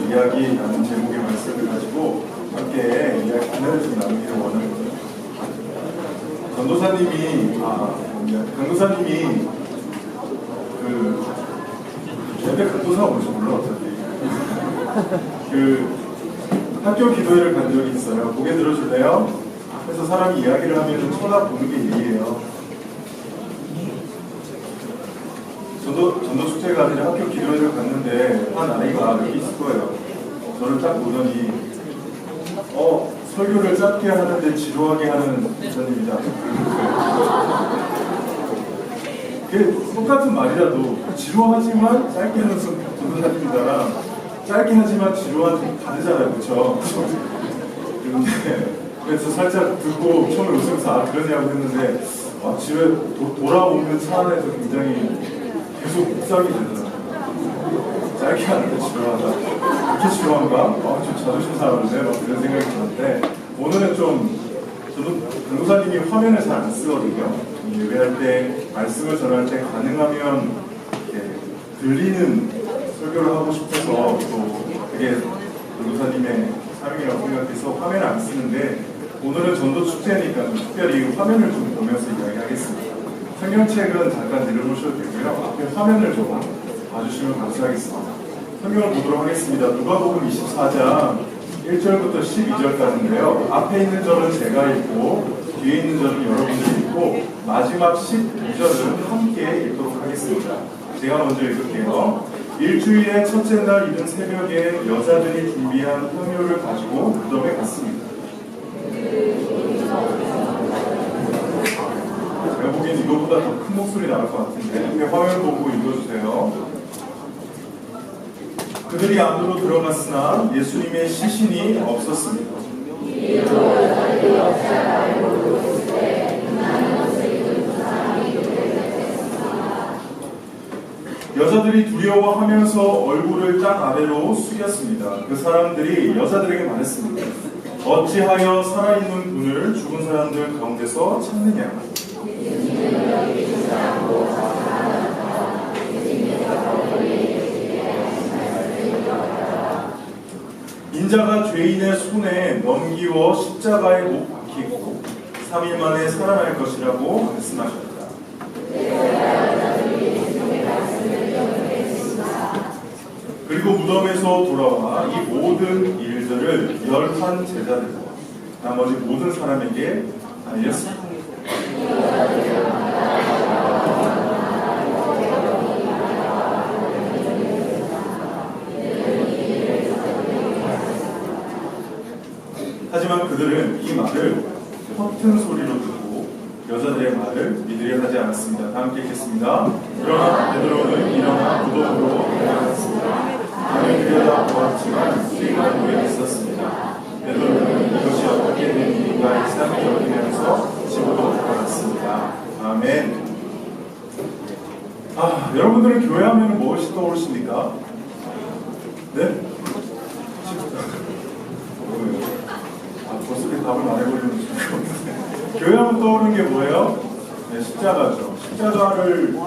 이야기라는 제목의 말씀을 가지고 함께 이야기 하나를 좀 나누기를 원합니다. 강도사님이 옆에 강도사가 뭔지 몰라 어차피 학교 기도회를 간 적이 있어요. 고개 들어줄래요? 그래서 사람이 이야기를 하면 쳐다보는 게 예의예요. 전도 축제가 아니라 학교 기도회를 갔는데 한 아이가 여기 있을 거예요. 저를 딱 보더니 설교를 짧게 하는데 지루하게 하는 목사님이다. 그게 똑같은 말이라도 지루하지만 짧게 하는 전도사님이다랑 짧게 하지만 지루하지 다르잖아요. 그렇죠? 그래서 살짝 듣고 처음에 웃으면서 그러냐고 했는데 집에 돌아오는 차 안에서 굉장히 계속 묵상이 되더라고요. 짧게 하는데 지루하다. 이렇게 지루한가? 좀 자존심 상하는데 막 그런 생각이 드는데 오늘은 저도 강도사님이 화면을 잘 안 쓰거든요. 예배할 때 말씀을 전할 때 가능하면 들리는 설교를 하고 싶어서 또 그게 강도사님의 사명이라고 생각해서 화면을 안 쓰는데 오늘은 전도 축제니까 특별히 화면을 좀 보면서 이야기하겠습니다. 성경책은 잠깐 내려놓으셔도 되고요. 앞에 화면을 좀 봐주시면 감사하겠습니다. 성경을 보도록 하겠습니다. 누가복음 24장 1절부터 12절까지인데요. 앞에 있는 절은 제가 읽고 뒤에 있는 절은 여러분들이 읽고 마지막 12절은 함께 읽도록 하겠습니다. 제가 먼저 읽을게요. 일주일의 첫째 날 이른 새벽에 여자들이 준비한 향료를 가지고 무덤에 갔습니다. 제가 보기엔 이거보다 더 큰 목소리 나올 것 같은데 화면 보고 읽어주세요. 그들이 안으로 들어갔으나 예수님의 시신이 없었습니다. 여자들이 두려워하면서 얼굴을 땅 아래로 숙였습니다. 그 사람들이 여자들에게 말했습니다. 어찌하여 살아있는 분을 죽은 사람들 가운데서 찾느냐? 인자가 죄인의 손에 넘기워 십자가에 못 박히고 3일 만에 살아날 것이라고 말씀하셨다. 그리고 무덤에서 돌아와 이 모든 일들을 11 제자들과 나머지 모든 사람에게 알렸습니다. 하지만 그들은 이 말을 허튼 소리로 듣고 여자들의 말을 믿으려 하지 않았습니다. 다 함께 읽겠습니다. 그러나 베드로는 일어나 무덤으로 들어갔습니다. 밤에 들여다보았지만 수익한 후에 있었습니다. 베드로는 이것이 어떻게 된 일인가 이상히 여기면서 집으로 돌아갔습니다. 아멘. 여러분들은 교회하면 무엇이 떠오르십니까? 네? 벌써 답을 말해버리는 수가 없는데 교회하면 떠오르는 게 뭐예요? 네, 십자가죠. 십자가를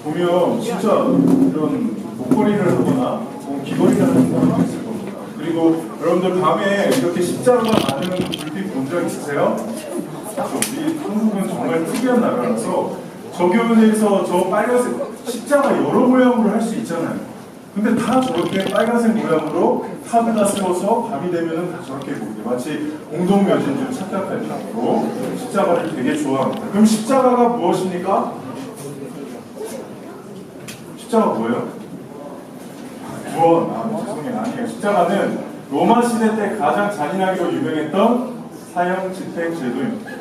보면 진짜 이런 목걸이를 하거나 귀걸이를 하는 사람도 있을 겁니다. 그리고 여러분들 밤에 이렇게 십자가가 많은 불빛 본 적 있으세요? 우리 한국은 정말 특이한 나라라서 저 교회에서 저 빨간색 십자가 여러 모양으로 할 수 있잖아요. 근데 다 저렇게 빨간색 모양으로 카드다 세워서 밤이 되면은 다 저렇게 보이게 마치 공동묘지인 줄 착각할 정도로 십자가를 되게 좋아합니다. 그럼 십자가가 무엇입니까? 십자가 뭐예요? 구원. 죄송해요. 아니에요. 십자가는 로마 시대 때 가장 잔인하기로 유명했던 사형 집행 제도입니다.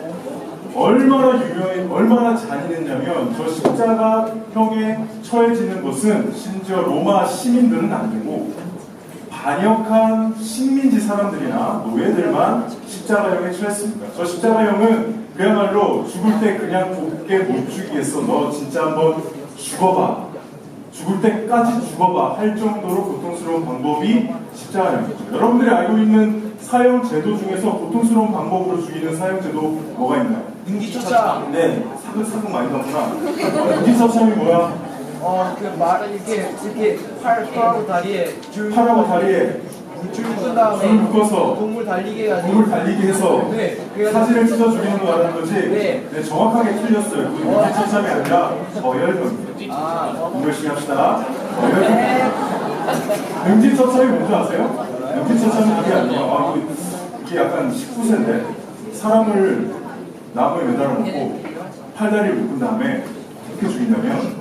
얼마나 잔인했냐면 저 십자가형에 처해지는 것은 심지어 로마 시민들은 아니고 반역한 식민지 사람들이나 노예들만 십자가형에 처했습니다. 저 십자가형은 그야말로 죽을 때 그냥 곱게 못 죽이겠어. 너 진짜 한번 죽어봐. 죽을 때까지 죽어봐 할 정도로 고통스러운 방법이 십자가형이죠. 여러분들이 알고 있는 사형 제도 중에서 고통스러운 방법으로 죽이는 사형 제도 뭐가 있나요? 인기처참. 네, 사극 많이 나구나. 인기처참이 뭐야? 이렇게 팔하고 다리에 팔하고 다리에 줄 묶은 다음에 줄 묶어서 동물 달리게 해가지고 동물 달리게 해서 네, 사진을 찢어 죽이는 거 말하는 거지? 네. 네, 정확하게 틀렸어요. 그게 처참이 아니라 어혈병이에요. 공부 열심히 합시다. 어혈병. 능지처참이 뭔지 아세요? 능지처참이 그게 아니에요. 이게 약간 19세인데 사람을 나무에 매달아 놓고 팔다리를 묶은 다음에 어떻게 죽이냐면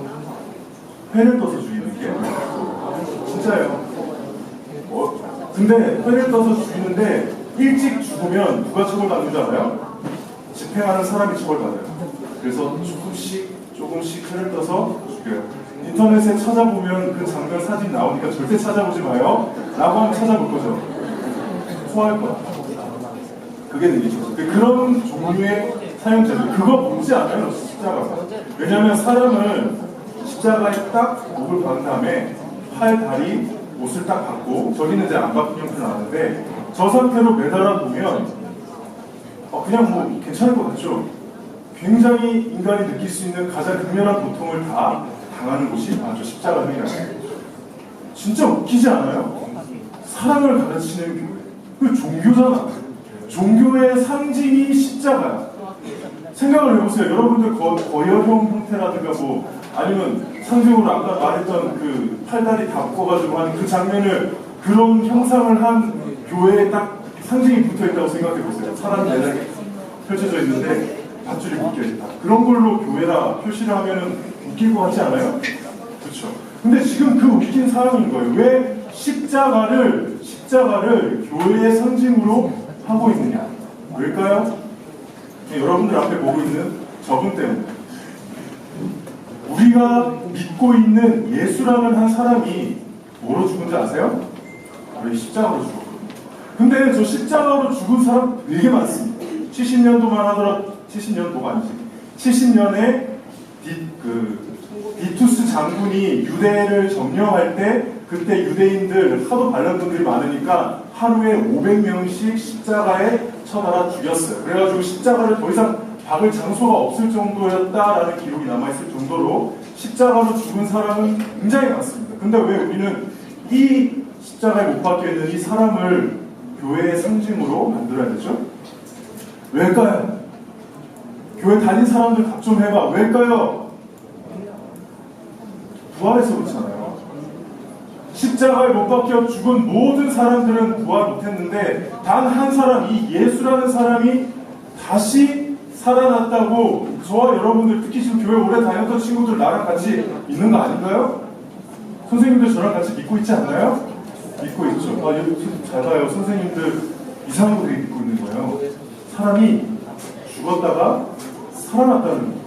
회를 떠서 죽이는 게 진짜예요. 근데 회를 떠서 죽이는데 일찍 죽으면 누가 처벌받는 줄 알아요? 집행하는 사람이 처벌받아요. 그래서 조금씩 회를 떠서 죽여요. 인터넷에 찾아보면 그 장면 사진 나오니까 절대 찾아보지 마요. 라고 하면 찾아볼 거죠. 토할 거야. 그게 능이죠. 그런 종류의 사형제들. 그거 뭔지 알아요? 십자가가. 왜냐하면 사람을 십자가에 딱 목을 박은 다음에 팔, 다리, 옷을 딱 받고 저기는 이제 안 바꾼 형태 나왔는데 저 상태로 매달아 놓으면 그냥 뭐 괜찮을 것 같죠? 굉장히 인간이 느낄 수 있는 가장 극렬한 고통을 다 당하는 곳이 바로 십자가입니다. 진짜 웃기지 않아요? 사랑을 가르치는 그 종교잖아. 종교의 상징이 십자가야. 생각을 해보세요. 여러분들 거열형 형태라든가 뭐 아니면 상징으로 아까 말했던 그 팔다리 다 묶어가지고 하는 그 장면을 그런 형상을 한 교회에 딱 상징이 붙어있다고 생각해보세요. 사람 내장이 펼쳐져 있는데 밧줄이 묶여있다. 그런 걸로 교회라 표시를 하면은 웃길 것 같지 않아요? 그렇죠. 근데 지금 그 웃긴 상황인 거예요. 왜 십자가를 교회의 상징으로 하고 있느냐? 왜일까요? 여러분들 앞에 보고 있는 저분 때문에. 우리가 믿고 있는 예수라는 한 사람이 뭐로 죽은지 아세요? 바로 십자가로 죽었거든요. 근데 저 십자가로 죽은 사람 되게 많습니다. 70년도만 하더라도 70년도가 아니지. 70년에 디투스 장군이 유대를 점령할 때 그때 유대인들 하도 반란군들이 많으니까 하루에 500명씩 십자가에 쳐달아 죽였어요. 그래가지고 십자가를 더 이상 박을 장소가 없을 정도였다라는 기록이 남아있을 정도로 십자가로 죽은 사람은 굉장히 많습니다. 근데 왜 우리는 이 십자가에 못 박혀 있는 이 사람을 교회의 상징으로 만들어야 되죠? 왜일까요? 교회 다닌 사람들 답 좀 해봐. 왜일까요? 부활해서 그렇잖아요. 십자가에 못 박혀 죽은 모든 사람들은 부활 못했는데 단 한 사람, 이 예수라는 사람이 다시 살아났다고 저와 여러분들, 특히 지금 교회 오래 다녔던 친구들 나랑 같이 믿는 거 아닌가요? 선생님들 저랑 같이 믿고 있지 않나요? 믿고 있죠. 잘 봐요. 선생님들 이상한 거 되게 믿고 있는 거예요. 사람이 죽었다가 살아났다는 거예요.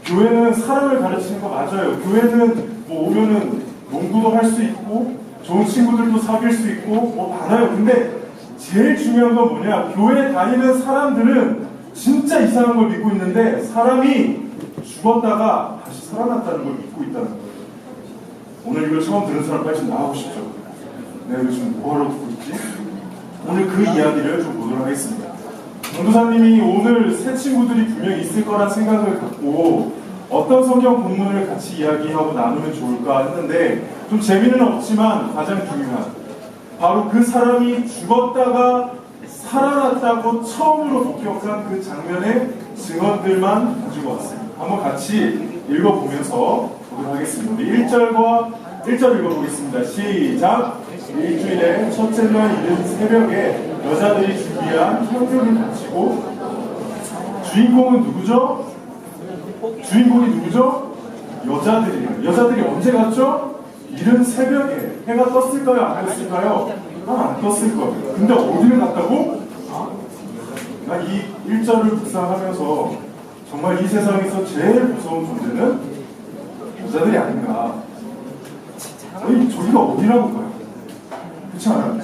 교회는 사랑을 가르치는 거 맞아요. 교회는 뭐 오면은 농구도 할 수 있고 좋은 친구들도 사귈 수 있고 뭐 많아요. 근데 제일 중요한 건 뭐냐? 교회 다니는 사람들은 진짜 이상한 걸 믿고 있는데 사람이 죽었다가 다시 살아났다는 걸 믿고 있다는 거예요. 오늘 이걸 처음 들은 사람 빨리 좀 나오고 싶죠? 내가 요즘 뭐하러 듣고 있지? 오늘 그 이야기를 좀 보도록 하겠습니다. 전도사님이 오늘 새 친구들이 분명히 있을 거란 생각을 갖고 어떤 성경 본문을 같이 이야기하고 나누면 좋을까 했는데 좀 재미는 없지만 가장 중요한 바로 그 사람이 죽었다가 살아났다고 처음으로 목격한 그 장면의 증언들만 가지고 왔습니다. 한번 같이 읽어보면서 보도록 하겠습니다. 우리 1절 읽어보겠습니다. 시작! 일주일에 첫째 날 이른 새벽에 여자들이 준비한 향료를 바치고 주인공은 누구죠? 주인공이 누구죠? 여자들이에요. 여자들이 언제 갔죠? 이른 새벽에. 해가 떴을까요? 안 떴을까요? 안 떴을 거예요. 근데 어디를 갔다고? 이 1절을 묵상하면서 정말 이 세상에서 제일 무서운 존재는 여자들이 아닌가. 저기가 어디라고 봐요? 그렇지 않아요?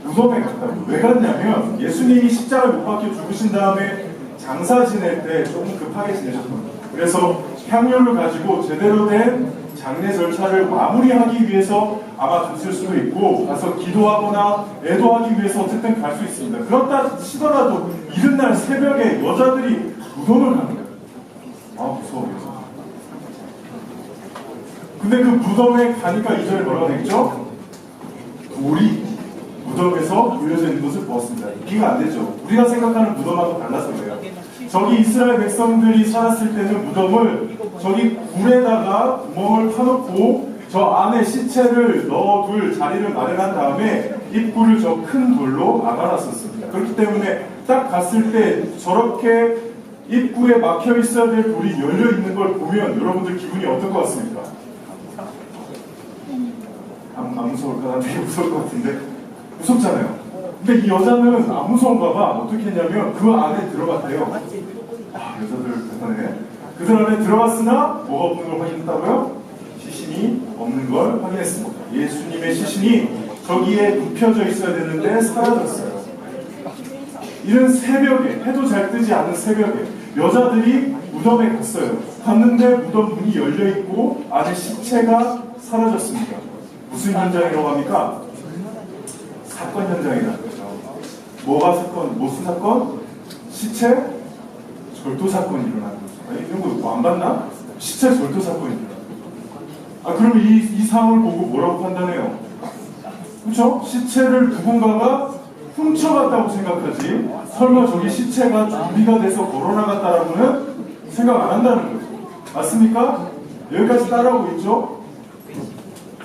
무덤에 갔다고. 왜 갔냐면 예수님이 십자가에 못 박혀 죽으신 다음에 장사 지낼 때 조금 급하게 지내셨던 거예요. 그래서 향료를 가지고 제대로 된 장례 절차를 마무리하기 위해서 아마 갔을 수도 있고 가서 기도하거나 애도하기 위해서 어쨌든 갈 수 있습니다. 그렇다 치더라도 이른날 새벽에 여자들이 무덤을 가는 거예요. 무서워요. 근데 그 무덤에 가니까 이전에 뭐라고 했죠? 돌이 무덤에서 물려져 있는 것을 보았습니다. 이해가 안 되죠? 우리가 생각하는 무덤하고 달라서 그래요. 저기 이스라엘 백성들이 살았을 때는 무덤을 저기 굴에다가 구멍을 파놓고 저 안에 시체를 넣어둘 자리를 마련한 다음에 입구를 저 큰 돌로 막아놨었습니다. 그렇기 때문에 딱 갔을 때 저렇게 입구에 막혀 있어야 될 돌이 열려 있는 걸 보면 여러분들 기분이 어떨 것 같습니까? 안 무서울까? 난 되게 무서울 것 같은데 무섭잖아요. 근데 이 여자는 안 무서운가 봐. 어떻게 했냐면 그 안에 들어갔대요. 아, 여자들 대단해. 그 안에 들어갔으나 뭐가 없는 걸 확인했다고요? 시신이 없는 걸 확인했습니다. 예수님의 시신이 저기에 눕혀져 있어야 되는데 사라졌어요. 이런 새벽에, 해도 잘 뜨지 않은 새벽에 여자들이 무덤에 갔어요. 갔는데 무덤 문이 열려있고 안에 시체가 사라졌습니다. 무슨 현장이라고 합니까? 사건 현장이라는 거죠. 뭐가 사건? 무슨 사건? 시체 절도 사건이 일어나는 거죠. 아니, 이런 거 뭐 안 봤나? 시체 절도 사건이 일어나는 거죠. 그러면 이 상황을 보고 뭐라고 판단해요? 그렇죠? 시체를 누군가가 훔쳐갔다고 생각하지 설마 저기 시체가 준비가 돼서 걸어나갔다라고는 생각 안 한다는 거죠. 맞습니까? 여기까지 따라오고 있죠?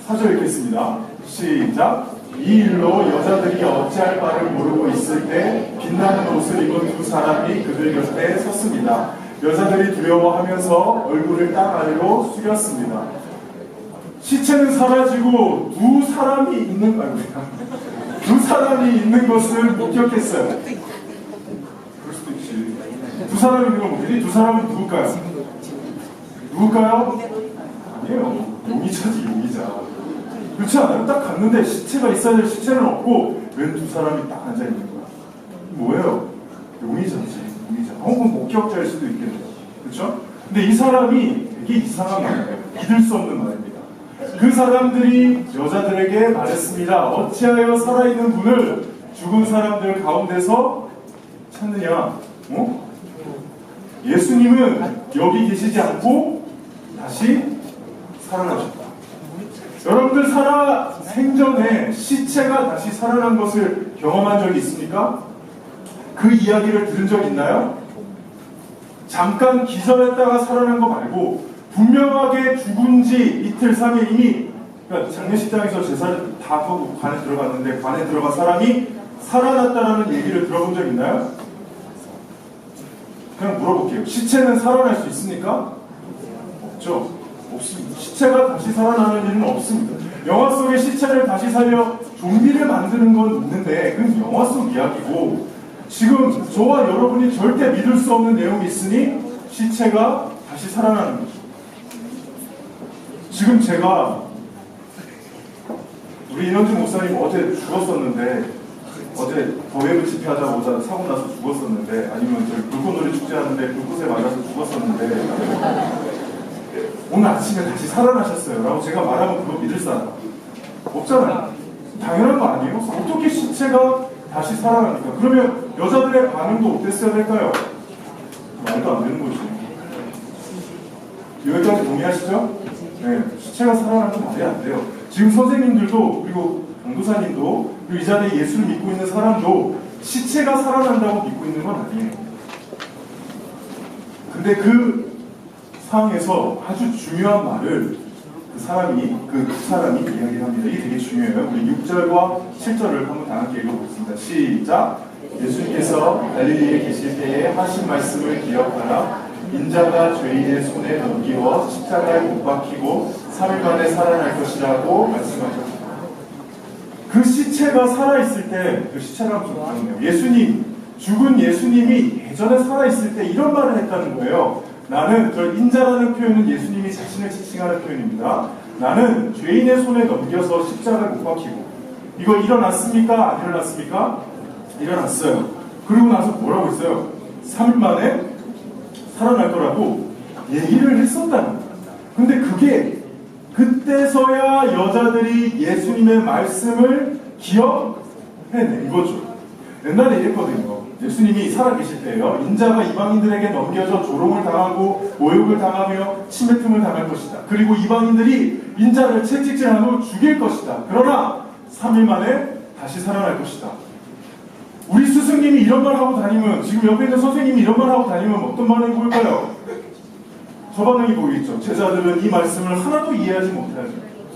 4절 읽겠습니다. 시작. 이 일로 여자들이 어찌할 바를 모르고 있을 때 빛나는 옷을 입은 두 사람이 그들 곁에 섰습니다. 여자들이 두려워하면서 얼굴을 땅 아래로 숙였습니다. 시체는 사라지고 두 사람이 있는 것을 목격했어요. 그럴 수도 있지. 두 사람이 있는 걸 목격했지. 두 사람은 누굴까요? 아니에요. 용의자지, 용의자. 그렇지 않아요? 딱 갔는데 시체가 있어야 될 시체는 없고 웬 두 사람이 딱 앉아 있는 거야. 뭐예요? 용의자지, 용의자. 혹은 목격자일 수도 있겠네요. 그렇죠? 근데 이 사람이 되게 이상한 말이에요. 믿을 수 없는 말입니다. 그 사람들이 여자들에게 말했습니다. 어찌하여 살아있는 분을 죽은 사람들 가운데서 찾느냐? 예수님은 여기 계시지 않고 다시 살아나셨다. 여러분들 생전에 시체가 다시 살아난 것을 경험한 적이 있습니까? 그 이야기를 들은 적 있나요? 잠깐 기절했다가 살아난 거 말고 분명하게 죽은 지 이틀 3일 이미 그러니까 장례식장에서 제사를 다 하고 관에 들어갔는데 관에 들어간 사람이 살아났다라는 얘기를 들어본 적 있나요? 그냥 물어볼게요. 시체는 살아날 수 있습니까? 없죠. 없습니다. 시체가 다시 살아나는 일은 없습니다. 영화 속의 시체를 다시 살려 좀비를 만드는 건 있는데 그건 영화 속 이야기고 지금 저와 여러분이 절대 믿을 수 없는 내용이 있으니 시체가 다시 살아나는 거죠. 지금 제가 우리 이현주 목사님 어제 죽었었는데 어제 더웨브 집회하다 오다 사고 나서 죽었었는데 아니면 저희 불꽃놀이 축제하는데 불꽃에 맞아서 죽었었는데 오늘 아침에 다시 살아나셨어요 라고 제가 말하면 그거 믿을 사람 없잖아요. 당연한 거 아니에요? 어떻게 시체가 다시 살아납니까? 그러면 여자들의 반응도 어땠어야 될까요? 말도 안 되는 거지. 여기까지 동의하시죠? 네, 시체가 살아나는 건 말이 안 돼요. 지금 선생님들도 그리고 강도사님도 그리고 이 자리에 예수를 믿고 있는 사람도 시체가 살아난다고 믿고 있는 건 아니에요. 근데 그 상황에서 아주 중요한 말을 그 두 사람이 이야기를 합니다. 이게 되게 중요해요. 우리 6절과 7절을 한번 다 함께 읽어보겠습니다. 시작! 예수님께서 갈릴리에 계실 때에 하신 말씀을 기억하라. 인자가 죄인의 손에 넘기워 십자가에 못 박히고 3일 만에 살아날 것이라고 말씀하셨습니다. 그 시체가 살아있을 때, 그 시체라고 좀 그렇네요. 죽은 예수님이 예전에 살아있을 때 이런 말을 했다는 거예요. 나는, 저 인자라는 표현은 예수님이 자신을 지칭하는 표현입니다. 나는 죄인의 손에 넘겨서 십자가에 못 박히고. 이거 일어났습니까? 안 일어났습니까? 일어났어요. 그리고 나서 뭐라고 했어요? 3일 만에 살아날 거라고 얘기를 했었다는 거예요. 근데 그게 그때서야 여자들이 예수님의 말씀을 기억해낸 거죠. 옛날에 이랬거든요. 예수님이 살아계실 때요, 인자가 이방인들에게 넘겨져 조롱을 당하고 모욕을 당하며 침뱉음을 당할 것이다. 그리고 이방인들이 인자를 채찍질한 후 죽일 것이다. 그러나 3일 만에 다시 살아날 것이다. 우리 스승님이 이런 말 하고 다니면, 지금 옆에 있는 선생님이 이런 말 하고 다니면 어떤 반응이 보일까요? 저 반응이 보이겠죠. 제자들은 이 말씀을 하나도 이해하지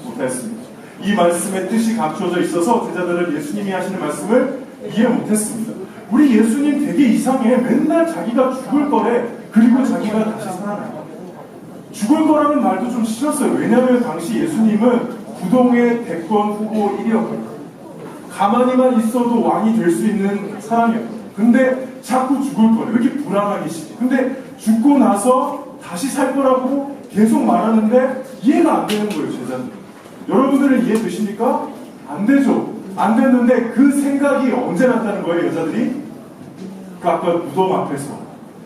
못했습니다. 이 말씀의 뜻이 감춰져 있어서 제자들은 예수님이 하시는 말씀을 이해 못했습니다. 우리 예수님 되게 이상해. 맨날 자기가 죽을 거래. 그리고 자기가 다시 살아나요. 죽을 거라는 말도 좀 싫었어요. 왜냐하면 당시 예수님은 부동의 대권 후보 1위였거든요. 가만히만 있어도 왕이 될 수 있는 사람이었거든요. 근데 자꾸 죽을 거래. 왜 이렇게 불안하게 시지? 근데 죽고 나서 다시 살 거라고 계속 말하는데 이해가 안 되는 거예요, 제자들. 여러분들은 이해되십니까? 안 되죠. 안 됐는데 그 생각이 언제 났다는 거예요, 여자들이? 그 아까 무덤 앞에서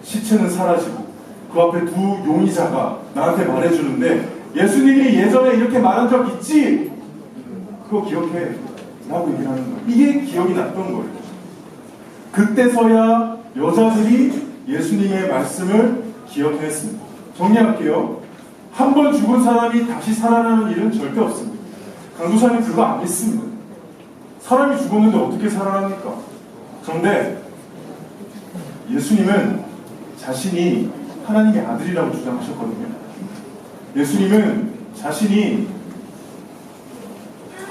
시체는 사라지고 그 앞에 두 용의자가 나한테 말해주는데 예수님이 예전에 이렇게 말한 적 있지? 그거 기억해. 라고 얘기를 하는 거예요. 이게 기억이 났던 거예요. 그때서야 여자들이 예수님의 말씀을 기억했습니다. 정리할게요. 한 번 죽은 사람이 다시 살아나는 일은 절대 없습니다. 강도사님 그거 안 믿습니다. 사람이 죽었는데 어떻게 살아납니까? 그런데 예수님은 자신이 하나님의 아들이라고 주장하셨거든요. 예수님은 자신이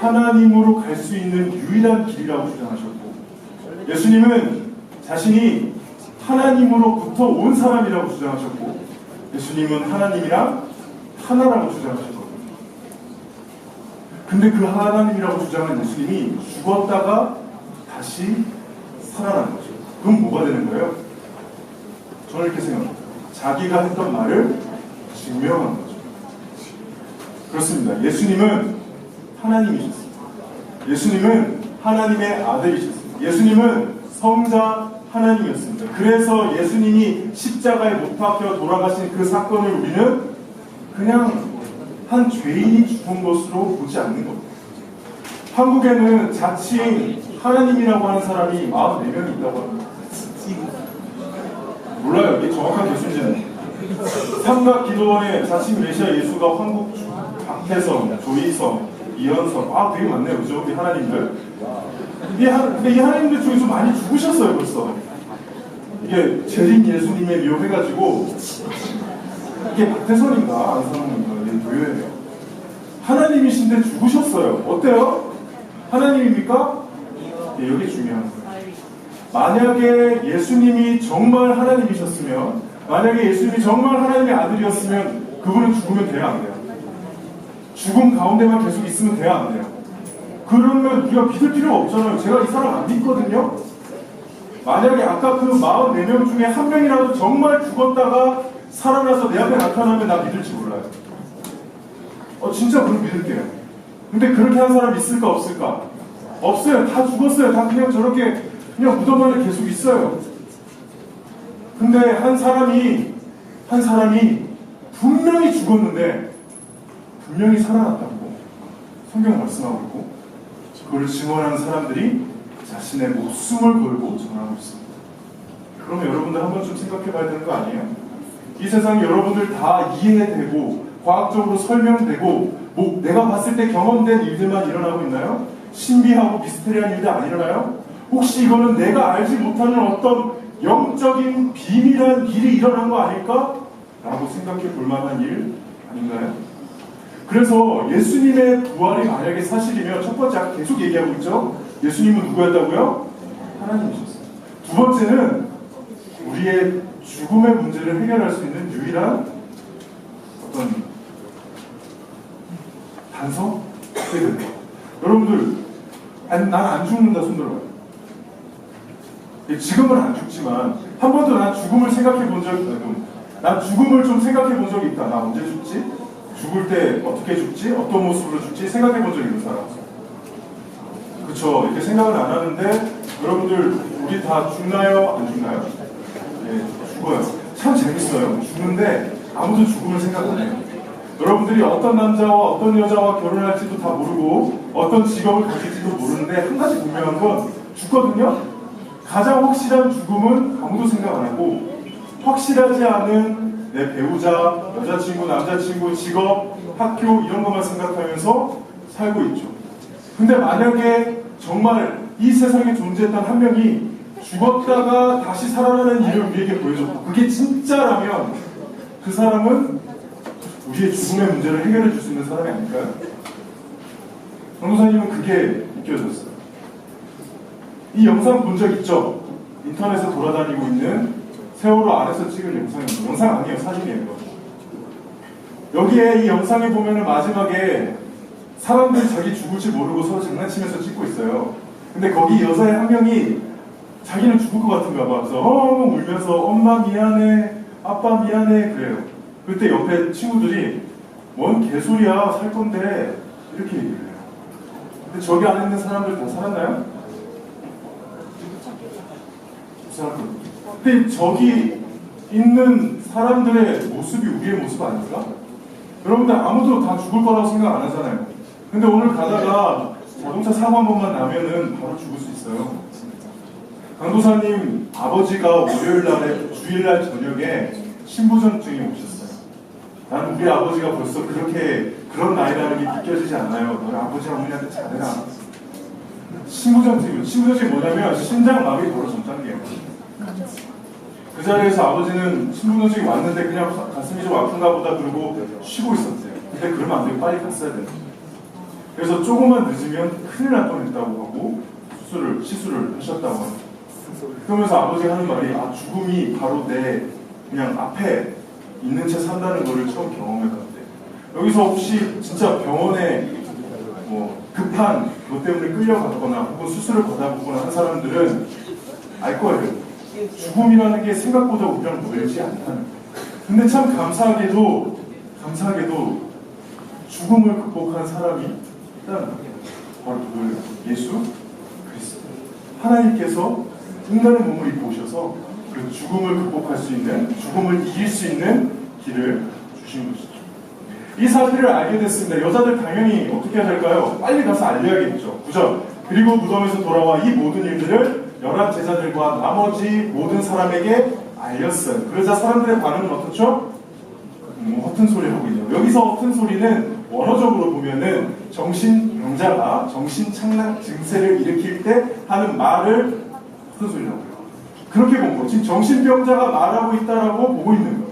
하나님으로 갈 수 있는 유일한 길이라고 주장하셨고, 예수님은 자신이 하나님으로부터 온 사람이라고 주장하셨고, 예수님은 하나님이랑 하나라고 주장하셨거든요. 근데 그 하나님이라고 주장한 예수님이 죽었다가 다시 살아난 거죠. 그럼 뭐가 되는 거예요? 저는 이렇게 생각합니다. 자기가 했던 말을 증명한 거죠. 그렇습니다. 예수님은 하나님이셨습니다. 예수님은 하나님의 아들이셨습니다. 예수님은 성자 하나님이었습니다. 그래서 예수님이 십자가에 못 박혀 돌아가신 그 사건을 우리는 그냥 한 죄인이 죽은 것으로 보지 않는 겁니다. 한국에는 자칭 하나님이라고 하는 사람이 44명이 있다고 합니다. 몰라요. 이게 정확한 개수인지는. 삼각기도원의 자칭 메시아 예수가 황국주, 박태성, 조희성, 이현성, 되게 많네요. 그죠? 이 하나님들. 근데 이 하나님들 중에서 많이 죽으셨어요, 벌써. 이게 재림 예수님에 미혹해가지고, 이게 박태선인가, 안성인가, 이게 묘해요. 하나님이신데 죽으셨어요. 어때요? 하나님입니까? 네, 여기 중요한 거예요. 만약에 예수님이 정말 하나님이셨으면, 만약에 예수님이 정말 하나님의 아들이었으면, 그분은 죽으면 돼요, 안 돼요? 죽음 가운데만 계속 있으면 돼요, 안 돼요? 그러면 우리가 믿을 필요가 없잖아요. 제가 이 사람 안 믿거든요? 만약에 아까 그 44명 중에 한 명이라도 정말 죽었다가 살아나서 내 앞에 나타나면 나 믿을지 몰라요. 진짜 그럼 믿을게요. 근데 그렇게 한 사람 있을까 없을까? 없어요. 다 죽었어요. 다 그냥 저렇게 그냥 무덤 안에 계속 있어요. 근데 한 사람이 분명히 죽었는데 분명히 살아났다고 성경 말씀하고 있고, 그걸 증언하는 사람들이 자신의 목숨을 걸고 전하고 있습니다. 그러면 여러분들 한 번쯤 생각해 봐야 되는 거 아니에요? 이 세상에 여러분들 다 이해되고 과학적으로 설명되고 내가 봤을 때 경험된 일들만 일어나고 있나요? 신비하고 미스테리한 일들 안 일어나요? 혹시 이거는 내가 알지 못하는 어떤 영적인 비밀한 일이 일어난 거 아닐까? 라고 생각해 볼 만한 일 아닌가요? 그래서 예수님의 부활이 만약에 사실이면 첫 번째 아까 계속 얘기하고 있죠? 예수님은 누구였다고요? 하나님이셨어요. 두 번째는 우리의 죽음의 문제를 해결할 수 있는 유일한 어떤 단서? 여러분들, 난 안 죽는다 손 들어봐요. 지금은 안 죽지만 한 번도 난 죽음을 생각해 본 적이 있다. 난 죽음을 좀 생각해 본 적이 있다. 나 언제 죽지? 죽을 때 어떻게 죽지? 어떤 모습으로 죽지? 생각해 본 적이 있는 사람. 그쵸? 이렇게 생각을 안 하는데 여러분들 우리 다 죽나요? 안 죽나요? 네, 죽어요. 참 재밌어요. 죽는데 아무도 죽음을 생각 안 해요. 여러분들이 어떤 남자와 어떤 여자와 결혼할지도 다 모르고 어떤 직업을 가질지도 모르는데 한 가지 분명한 건 죽거든요? 가장 확실한 죽음은 아무도 생각 안 하고 확실하지 않은 내 배우자, 여자친구, 남자친구, 직업, 학교 이런 것만 생각하면서 살고 있죠. 근데 만약에 정말 이 세상에 존재했던 한 명이 죽었다가 다시 살아나는 일을 우리에게 보여줬고 그게 진짜라면 그 사람은 우리의 죽음의 문제를 해결해 줄 수 있는 사람이 아닐까요? 변호사님은 그게 느껴졌어요. 이 영상 본 적 있죠? 인터넷에 돌아다니고 있는 세월호 안에서 찍은 영상입니다. 영상 아니에요, 사진이에요. 여기에 이 영상에 보면은 마지막에 사람들이 자기 죽을지 모르고 서로 장난치면서 찍고 있어요. 근데 거기 여자의 한 명이 자기는 죽을 것 같은가 봐. 그래서 울면서 엄마 미안해, 아빠 미안해 그래요. 그때 옆에 친구들이 뭔 개소리야, 살 건데 이렇게 얘기를 해요. 근데 저기 안에 있는 사람들 다 살았나요? 근데 저기 있는 사람들의 모습이 우리의 모습 아닙니까? 여러분들 아무도 다 죽을 거라고 생각 안 하잖아요. 근데 오늘 가다가 자동차 사고 한 번만 나면은 바로 죽을 수 있어요. 강도사님 아버지가 월요일날에 주일날 저녁에 신부전증이 오셨어요. 나는 우리 아버지가 벌써 그렇게 그런 나이라는 게 느껴지지 않아요. 너는 아버지 어머니한테 잘해라. 신부전증이 뭐냐면 심장마비 바로 전 단계예요. 그 자리에서 아버지는 신부전증이 왔는데 그냥 가슴이 좀 아픈가 보다 그러고 쉬고 있었대요. 근데 그러면 안 되고 빨리 갔어야 돼요. 그래서 조금만 늦으면 큰일 날 뻔했다고 하고 시술을 하셨다고 합니다. 그러면서 아버지가 하는 말이 죽음이 바로 내 그냥 앞에 있는 채 산다는 거를 처음 경험해봤대. 여기서 혹시 진짜 병원에 급한 것 때문에 끌려갔거나 혹은 수술을 받아보거나 한 사람들은 알 거예요. 죽음이라는 게 생각보다 우리랑 멀지 않다는. 근데 참 감사하게도 죽음을 극복한 사람이 있다는 거예요. 바로 누구예요? 예수 그리스도. 하나님께서 인간의 몸을 입고 오셔서 그 죽음을 극복할 수 있는, 죽음을 이길 수 있는 길을 주신 것이죠. 이 사실을 알게 됐습니다. 여자들 당연히 어떻게 해야 될까요? 빨리 가서 알려야겠죠. 9절. 그리고 무덤에서 돌아와 이 모든 일들을 열한 제자들과 나머지 모든 사람에게 알렸어요. 그러자 사람들의 반응은 어떻죠? 허튼 소리 하고 있네요. 여기서 허튼 소리는 원어적으로 보면은 정신병자가 정신착락 증세를 일으킬 때 하는 말을 허튼 소리라고 해요. 그렇게 본 거. 지금 정신병자가 말하고 있다라고 보고 있는 거예요.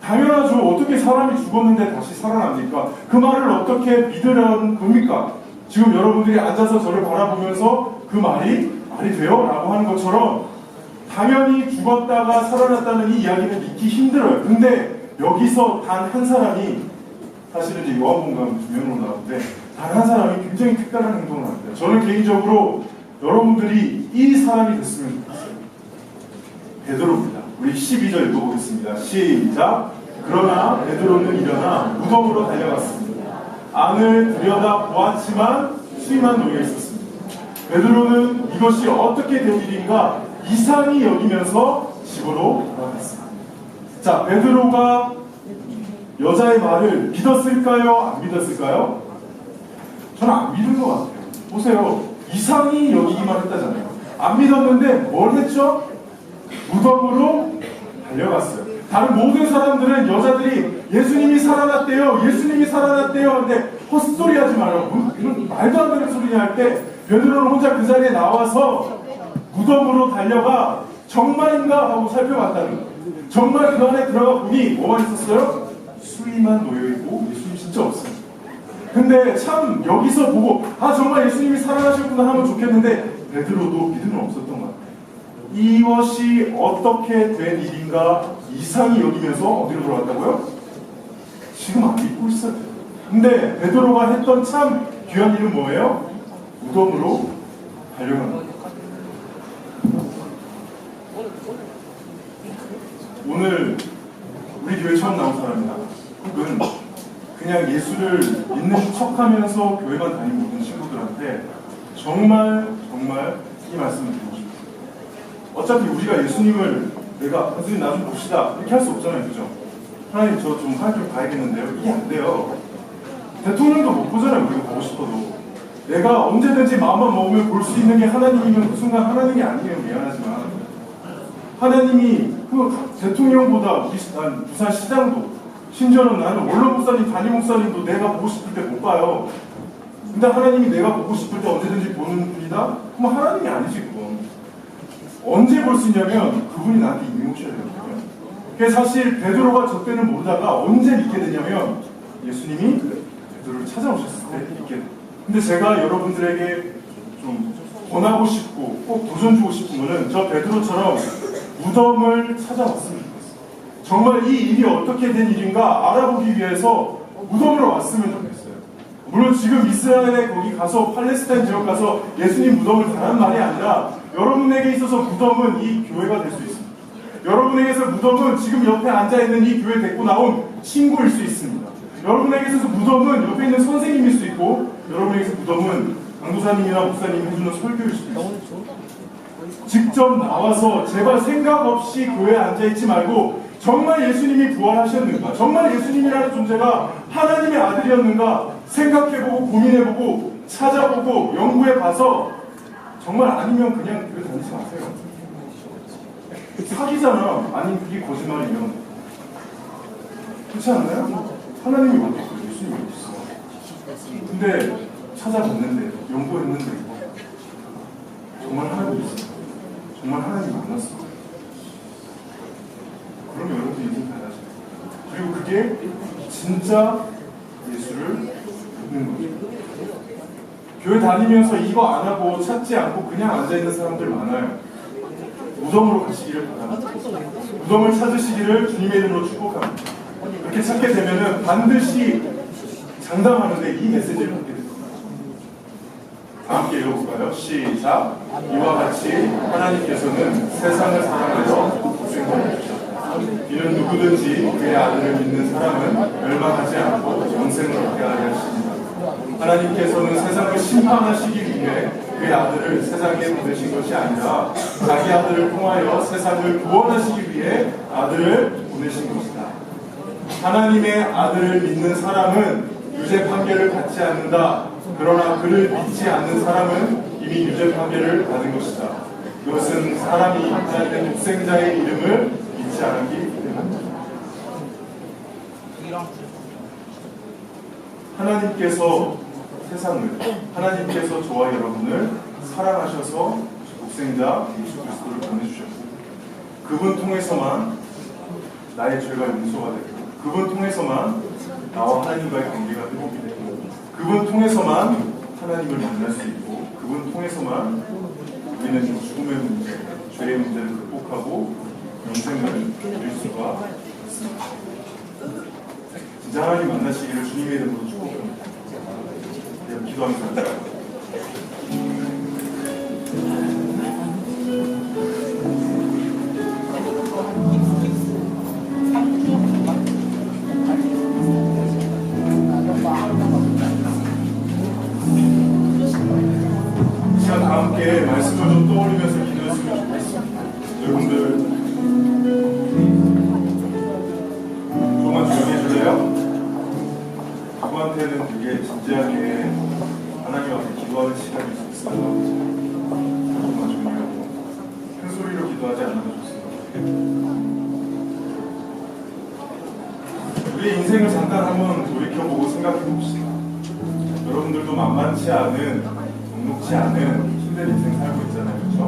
당연하죠. 어떻게 사람이 죽었는데 다시 살아납니까? 그 말을 어떻게 믿으라는 겁니까? 지금 여러분들이 앉아서 저를 바라보면서 그 말이 돼요? 라고 하는 것처럼 당연히 죽었다가 살아났다는 이 이야기는 믿기 힘들어요. 근데 여기서 단 한 사람이 사실은 이제 요한복음 2면으로 나오는데 단 한 사람이 굉장히 특별한 행동을 합니다. 저는 개인적으로 여러분들이 이 사람이 됐으면 좋겠어요. 베드로입니다. 우리 12절 읽어보겠습니다. 시작. 그러나 베드로는 일어나 무덤으로 달려갔습니다. 안을 들여다 보았지만 수위만 놓여 있었습니다. 베드로는 이것이 어떻게 된 일인가 이상히 여기면서 집으로 돌아갔습니다. 자, 베드로가 여자의 말을 믿었을까요? 안 믿었을까요? 저는 안 믿은 것 같아요. 보세요. 이상히 여기기만 했다잖아요. 안 믿었는데 뭘 했죠? 무덤으로 달려갔어요. 다른 모든 사람들은 여자들이 예수님이 살아났대요. 예수님이 살아났대요. 근데 헛소리 하지 말라고. 이런 말도 안 되는 소리냐 할 때 베드로는 혼자 그 자리에 나와서 무덤으로 달려가 정말인가 하고 살펴봤다는 거예요. 정말 그 안에 들어가 보니 뭐가 있었어요? 수위만 놓여있고 예수님 진짜 없어요. 근데 참 여기서 보고 정말 예수님이 살아나셨구나 하면 좋겠는데 베드로도 믿음은 없었던 것 같아요. 이것이 어떻게 된 일인가 이상히 여기면서 어디로 돌아갔다고요? 지금 안 믿고 있어요. 근데 베드로가 했던 참 귀한 일은 뭐예요? 무덤으로 달려간 거예요. 오늘 우리 교회 처음 나온 사람이나 혹은 그냥 예수를 믿는 척하면서 교회만 다니고 오는 친구들한테 정말 이 말씀을 드리고 싶어요. 어차피 우리가 예수님을 내가 선생님 나 좀 봅시다 이렇게 할 수 없잖아요. 그죠? 하나님 저 좀 하나님 좀 봐야겠는데요. 이게 안 돼요. 대통령도 못 보잖아요. 우리가 보고 싶어도. 내가 언제든지 마음만 먹으면 볼 수 있는 게 하나님이면 그 순간 하나님이 아니에요. 미안하지만 하나님이 그 대통령보다 부산 시장도, 심지어는 나는 원로 목사님, 담임 목사님도 내가 보고 싶을 때 못 봐요. 근데 하나님이 내가 보고 싶을 때 언제든지 보는 분이다? 그럼 하나님이 아니지 그건. 언제 볼 수 있냐면 그분이 나한테 이미 오셔야 되거든요. 그래서 사실 베드로가 저 때는 모르다가 언제 믿게 되냐면 예수님이 베드로를 찾아오셨을 때 믿게 돼요. 근데 제가 여러분들에게 좀 권하고 싶고 꼭 도전 주고 싶은 거는 저 베드로처럼 무덤을 찾아왔으면 좋겠어요. 정말 이 일이 어떻게 된 일인가 알아보기 위해서 무덤으로 왔으면 좋겠어요. 물론 지금 이스라엘에 거기 가서 팔레스타인 지역 가서 예수님 무덤을 가란 말이 아니라 여러분에게 있어서 무덤은 이 교회가 될 수 있습니다. 여러분에게서 무덤은 지금 옆에 앉아있는 이 교회 데리고 나온 친구일 수 있습니다. 여러분에게 있어서 무덤은 옆에 있는 선생님일 수 있고 여러분에게서 무덤은 강도사님이나 목사님이 해주는 설교일 수도 있습니다. 직접 나와서 제발 생각 없이 교회에 앉아있지 말고 정말 예수님이 부활하셨는가, 정말 예수님이라는 존재가 하나님의 아들이었는가 생각해보고 고민해보고 찾아보고 연구해봐서 정말 아니면 그냥 교회 다니지 마세요. 사기잖아. 아니면 그게 거짓말이면. 그렇지 않나요? 하나님이 어디 있어? 예수님이 어디 있어? 근데 찾아봤는데 연구했는데 정말 하나님이 있어. 정말 하나님 만났어. 그럼 여러분들 인생 달라져요. 그리고 그게 진짜 예수를 믿는 거죠. 교회 다니면서 이거 안 하고 찾지 않고 그냥 앉아있는 사람들 많아요. 무덤으로 가시기를 바랍니다. 무덤을 찾으시기를 주님의 이름으로 축복합니다. 그렇게 찾게 되면은 반드시 장담하는데 이 메시지를 받게 됩니다. 다 함께 읽어볼까요? 시작. 이와 같이 하나님께서는 세상을 사랑하여 생명을 주셨다. 이는 누구든지 그의 아들을 믿는 사람은 멸망하지 않고 영생을 얻게 하려 하십니다. 하나님께서는 세상을 심판하시기 위해 그의 아들을 세상에 보내신 것이 아니라 자기 아들을 통하여 세상을 구원하시기 위해 아들을 보내신 것이다. 하나님의 아들을 믿는 사람은 유죄 판결을 받지 않는다. 그러나 그를 믿지 않는 사람은 이미 유죄 판결을 받은 것이다. 이것은 사람이 하나님의 독생자의 이름을 믿지 않았기 때문입니다. 하나님께서 세상을, 하나님께서 저와 여러분을 사랑하셔서 독생자 예수 그리스도를 보내주셨습니다. 그분 통해서만 나의 죄가 용서가 되고, 그분 통해서만 나와 하나님과의 관계가 회복이 되고, 그분 통해서만 하나님을 만날 수 있고, 그분 통해서만 우리는 죽음의 문제, 죄의 문제를 극복하고 영생을 누릴 수가 있습니다. 진짜 하나님 만나시기를 주님의 이름으로 축복합니다. 기도하면서 할까요? 시간 다 함께 말씀을 좀 떠올리면서 기도했으면 좋겠습니다. 여러분들 조금만 조용히 해줄래요? 누구한테는 되게 진지하게 하나님 앞에 기도하는 시간이 있어요. 조금만 조용히 하고 큰 소리로 기도하지 않아도 좋습니다. 우리 인생을 잠깐 한번 돌이켜보고 생각해 봅시다. 여러분들도 만만치 않은, 녹록지 않은 힘든 인생 살고 있잖아요. 그렇죠?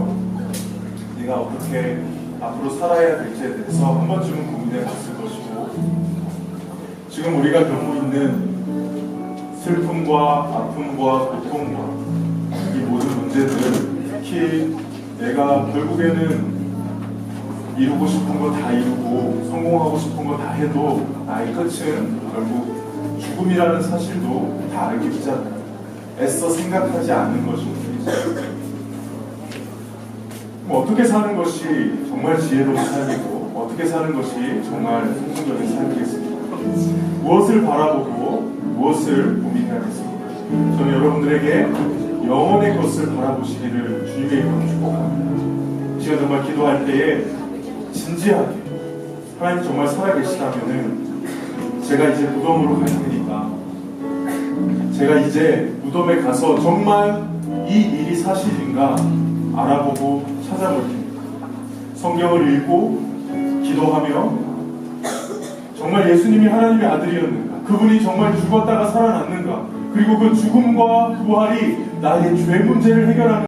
네가 어떻게 앞으로 살아야 될지에 대해서 한 번쯤은 고민해 봤을 것이고, 지금 우리가 겪고 있는 슬픔과 아픔과 고통과 이 모든 문제들, 특히 내가 결국에는 이루고 싶은 거 다 이루고 성공하고 싶은 거 다 해도 나의 끝은 결국 죽음이라는 사실도 다 알고 있잖아요. 애써 생각하지 않는 것이 문제죠. 어떻게 사는 것이 정말 지혜로운 삶이고 어떻게 사는 것이 정말 성공적인 삶이겠습니까? 무엇을 바라보고 무엇을 고민해야겠습니까? 저는 여러분들에게 영원의 것을 바라보시기를 주님의 이름으로 축복합니다. 지금 정말 기도할 때에 진지하게 하나님 정말 살아계시다면은 제가 이제 무덤으로 갈 테니까, 제가 이제 무덤에 가서 정말 이 일이 사실인가 알아보고 찾아볼 테니까, 성경을 읽고 기도하며 정말 예수님이 하나님의 아들이었는가? 그분이 정말 죽었다가 살아났는가? 그리고 그 죽음과 부활이 나의 죄 문제를 해결하는